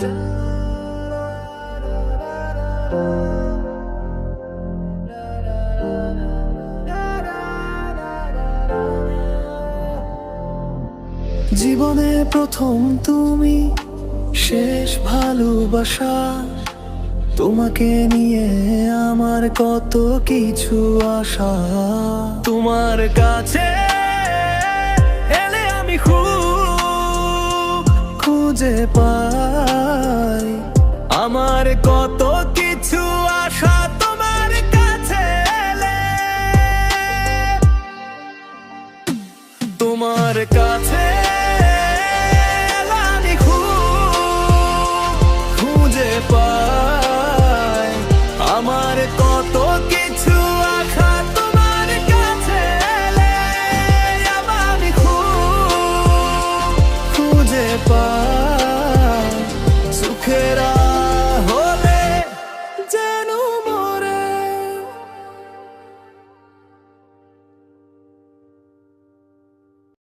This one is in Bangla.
জীবনে প্রথম তুমি, শেষ ভালোবাসা। তোমাকে নিয়ে আমার কত কিছু আশা। তোমার কাছে এলে আমি খুব খুঁজে পাই